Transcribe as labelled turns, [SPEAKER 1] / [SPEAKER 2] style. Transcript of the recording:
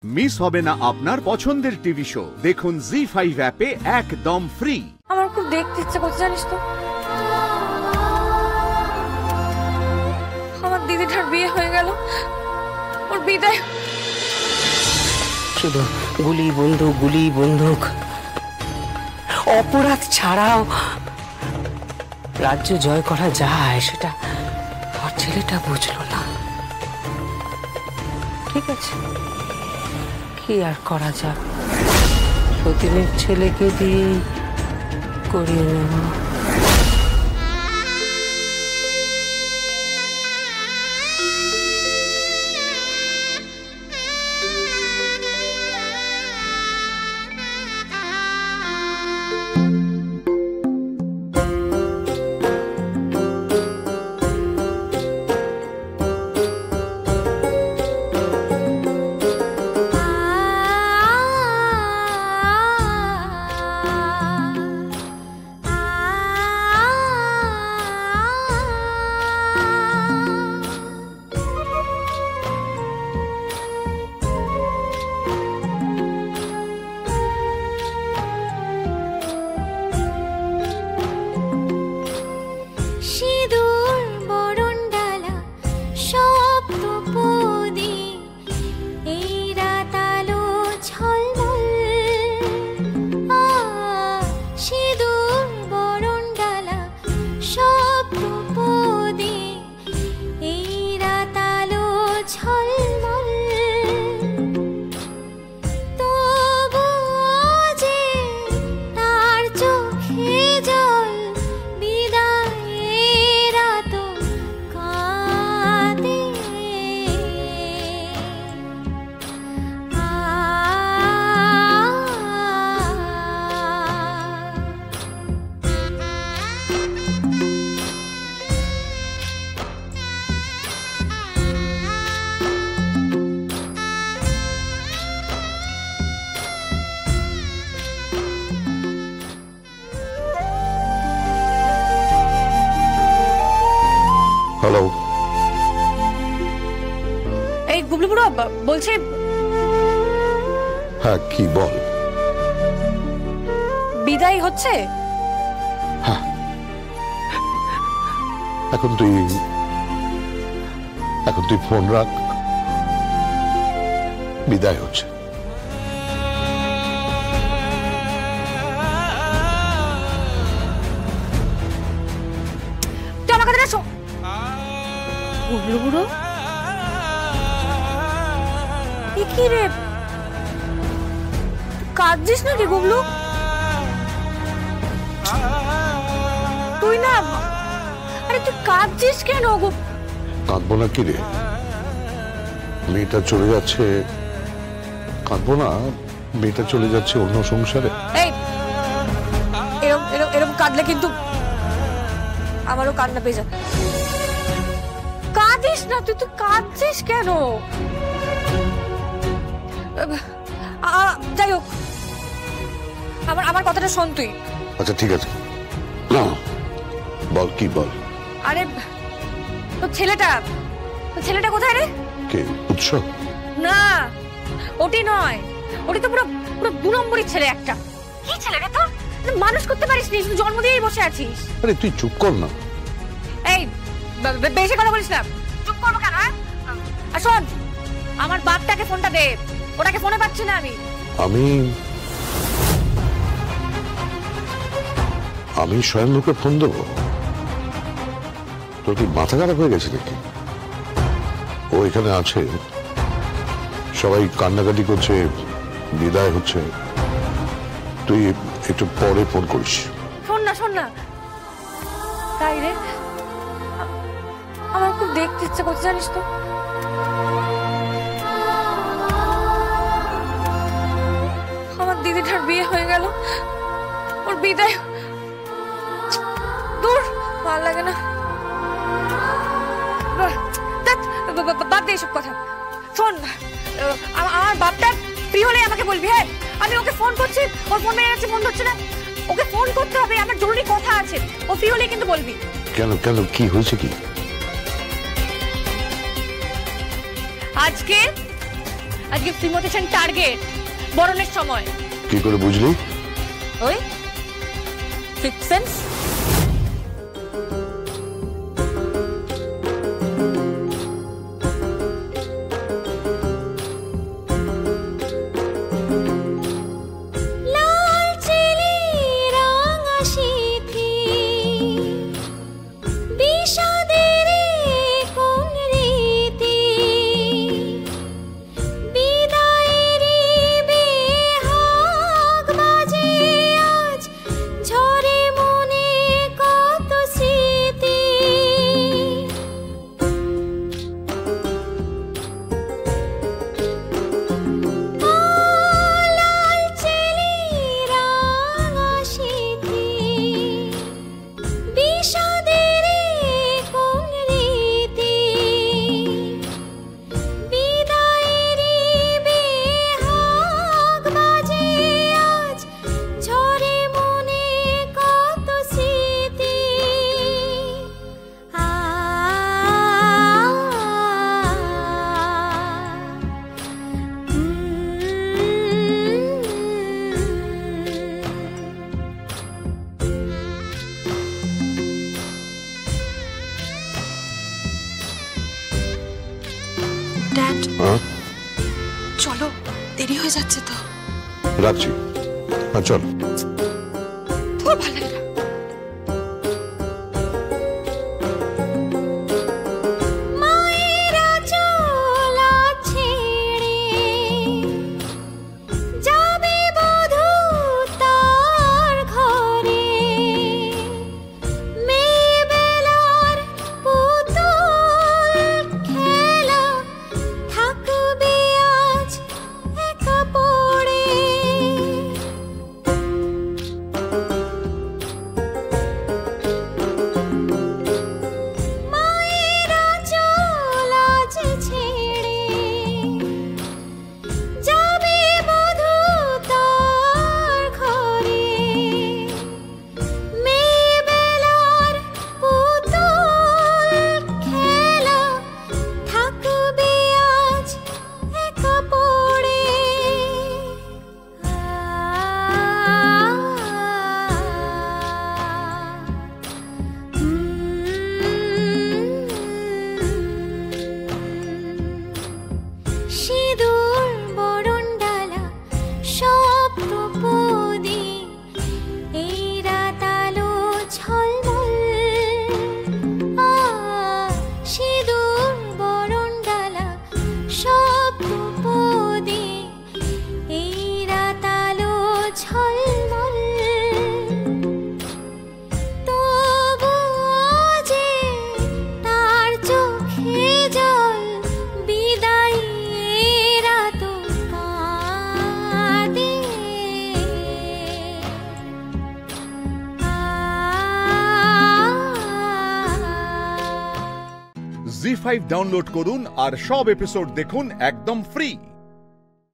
[SPEAKER 1] Miss হবে না আপনার পছন্দের টিভি শো। দেখুন জি5 অ্যাপে একদম ফ্রি।
[SPEAKER 2] আমার খুব দেখতে ইচ্ছে করছে জানিস তো, আমার দিদিটার বিয়ে হয়ে গেল, ওর বিদায়।
[SPEAKER 3] শুধু গুলি বন্দুক, গুলি বন্দুক, অপরাধ ছাড়াও রাজ্য জয় করা যায় সেটা আমার ছেলেটা বুঝলো না। ঠিক আছে, কি আর করা যাক, সতীনের ছেলেকে দিয়ে করিয়ে নেব।
[SPEAKER 4] হ্যালো,
[SPEAKER 2] এই গুবলু বুড়ো বলছে।
[SPEAKER 4] হ্যাঁ কি বল?
[SPEAKER 2] বিদায় হচ্ছে?
[SPEAKER 4] হ্যাঁ, এখন তুই ফোন রাখ, বিদায় হচ্ছে।
[SPEAKER 2] তুই আমার কথাটা শোন গুবলু বুড়ো। কি রে, কাঁদছিস নাকি গুবলু? তুই না, আরে তুই কাঁদছিস কেন?
[SPEAKER 4] কাঁদবো না কি রে, মেয়েটা চলে যাচ্ছে। কাঁদবো না, মেয়েটা চলে যাচ্ছে অন্য সংসারে।
[SPEAKER 2] এই এরকম কাঁদলে কিন্তু আমারও কান্না পেয়ে যাবে। কাঁদিস না, তুই কাঁদছিস কেন? যাই হোক, আমার কথাটা শোন তুই।
[SPEAKER 4] আচ্ছা ঠিক আছে, বল কি বল।
[SPEAKER 2] আরে তোর ছেলেটা কোথায় রে?
[SPEAKER 4] কে? উৎস?
[SPEAKER 2] না, ওটি নয়, ওটি তো পুরো পুরো 2 নম্বরই ছেলে একটা। কি ছেলে রে তোর? মানুষ করতে পারিস নি, শুধু জন্ম দিয়েই বসে আছিস।
[SPEAKER 4] আরে তুই চুপ কর না।
[SPEAKER 2] এই বেশি কথা বলিস না। চুপ করবো কেন? আর শোন, আমার বাপটাকে ফোনটা দে, ওটাকে ফোনে পাচ্ছি না
[SPEAKER 4] আমি স্বয়ং লোকে ফোন দেবো? তোর কি মাথা খারাপ হয়ে গেছে নাকি? ও এখানে আছে, সবাই কান্নাকাটি করছে, বিদায় হচ্ছে, তুই একটু পরে ফোন করিস।
[SPEAKER 2] শোন না, তাই রে, আমার খুব দেখতে ইচ্ছে করছে জানিস তো। আমার দিদিটার বিয়ে হয়ে গেল, ওর বিদায়। দূর, ভালো লাগে না। বাদ দে এসব কথা। শোন, আমার বাপটা ফ্রি হলে আমাকে বলবি। হ্যাঁ, আমি ওকে ফোন করছি, ওর ফোন মেরে যাচ্ছে, ফোন ধরছে না। ওকে ফোন করতে হবে, আমার জরুরি কথা আছে। ও ফ্রি হলে কিন্তু বলবি।
[SPEAKER 4] কেন কেন, কি হয়েছে কি?
[SPEAKER 2] আজকে শ্রীমতী সেন টার্গেট বরণের সময়।
[SPEAKER 4] কি করে বুঝলি?
[SPEAKER 2] ওই সিক্স সেন্স।
[SPEAKER 3] ড্যাড
[SPEAKER 4] হ্যাঁ
[SPEAKER 3] চলো, দেরি হয়ে যাচ্ছে তো।
[SPEAKER 4] রাখছি। হ্যাঁ চল।
[SPEAKER 2] তোর ভালো লাগে না।
[SPEAKER 1] জি5 ডাউনলোড করুন আর সব এপিসোড দেখুন একদম ফ্রি।